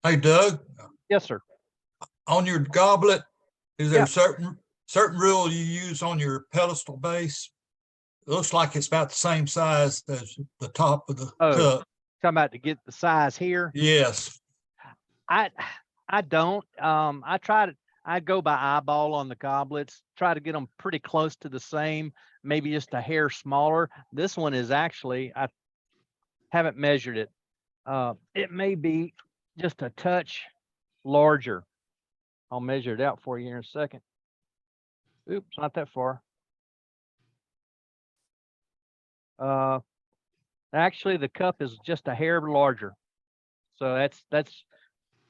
Hey Doug, Yes, sir. on your goblet, is there Yeah. certain rule you use on your pedestal base? It looks like it's about the same size as the top of the Oh, cup. talking about to get the size here. Yes. I I don't. I go by eyeball on the goblets, try to get them pretty close to the same, maybe just a hair smaller. This one is actually, I haven't measured it. It may be just a touch larger. I'll measure it out for you here in a second. Oops, not that far. Actually the cup is just a hair larger. So that's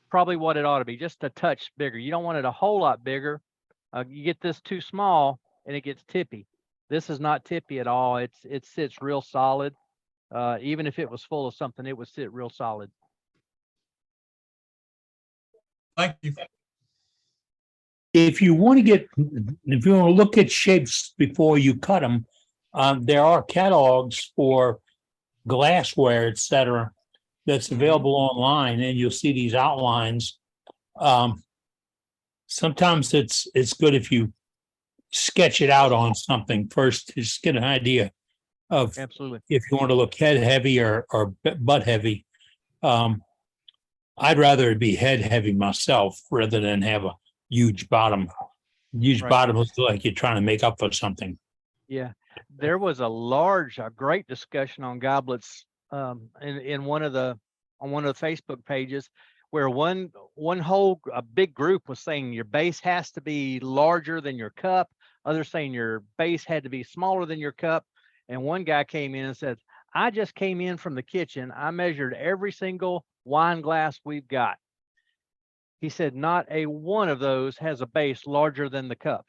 probably what it ought to be, just a touch bigger. You don't want it a whole lot bigger. You get this too small and it gets tippy. This is not tippy at all. It sits real solid. Even if it was full of something, it would sit real solid. Thank you. If you want to look at shapes before you cut them, there are catalogs for glassware, etc., that's available online, and you'll see these outlines. Sometimes it's good if you sketch it out on something first to just get an idea of Absolutely. if you want to look head heavy or butt heavy. I'd rather it be head heavy myself rather than have a huge bottom. Huge Right. bottom looks like you're trying to make up for something. Yeah, there was a great discussion on goblets in one of the Facebook pages, where a big group was saying your base has to be larger than your cup. Others saying your base had to be smaller than your cup. And one guy came in and said, I just came in from the kitchen. I measured every single wine glass we've got. He said, not a one of those has a base larger than the cup.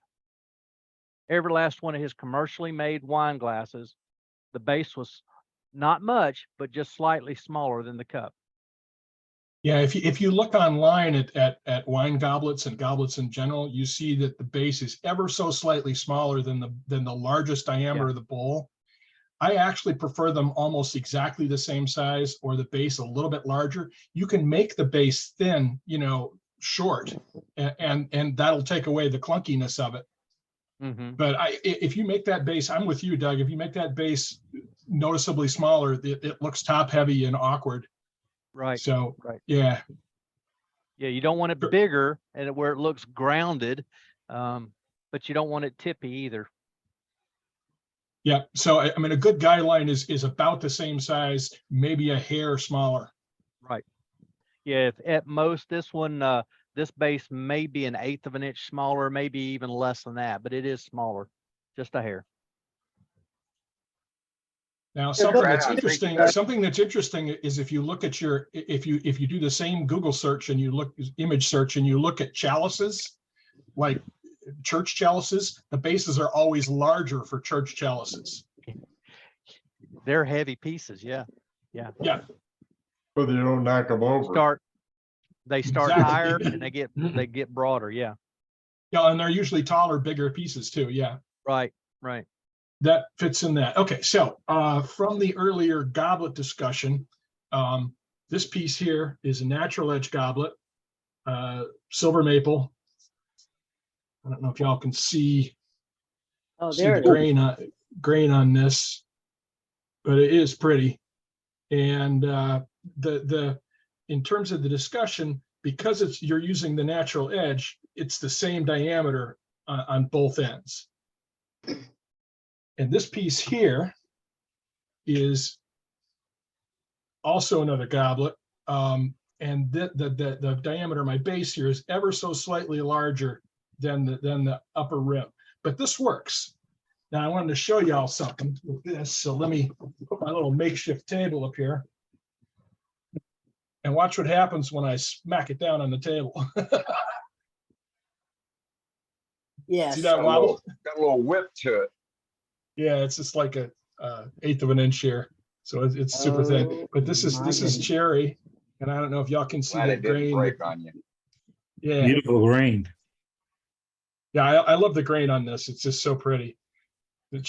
Every last one of his commercially made wine glasses, the base was not much, but just slightly smaller than the cup. Yeah, if you look online at wine goblets and goblets in general, you see that the base is ever so slightly smaller than the largest diameter of the bowl. I actually prefer them almost exactly the same size, or the base a little bit larger. You can make the base thin, short, and that'll take away the clunkiness of it. Mm-hmm. But if you make that base, I'm with you, Doug. If you make that base noticeably smaller, it looks top heavy and awkward. Right. So, right. Yeah. Yeah, you don't want it bigger and where it looks grounded, but you don't want it tippy either. Yeah. So, I mean, a good guideline is about the same size, maybe a hair smaller. Right. Yeah, if at most this one, this base may be an 1/8 of an inch smaller, maybe even less than that, but it is smaller, just a hair. Now, something that's interesting is if you look at if you do the same Google search and you image search and you look at chalices, like church chalices, the bases are always larger for church chalices. They're heavy pieces. Yeah. Yeah. So they don't knock them over. They start Exactly. higher and they get broader. Yeah. Yeah, and they're usually taller, bigger pieces too. Yeah. Right. That fits in that. Okay, so from the earlier goblet discussion, this piece here is a natural edge goblet, silver maple. I don't know if y'all can see, the grain on this, but it is pretty. And in terms of the discussion, because you're using the natural edge, it's the same diameter on both ends. And this piece here is also another goblet. And the diameter of my base here is ever so slightly larger than the upper rim. But this works. Now I wanted to show y'all something with this. So let me put my little makeshift table up here. And watch what happens when I smack it down on the table. Yes. See that wobble? Got a little whip to it. Yeah, it's just like a 1/8 of an inch here, so it's super thin. But this is cherry, and I don't know if y'all can see that grain. Break on you. Yeah, Beautiful grain. yeah, I love the grain on this. It's just so pretty.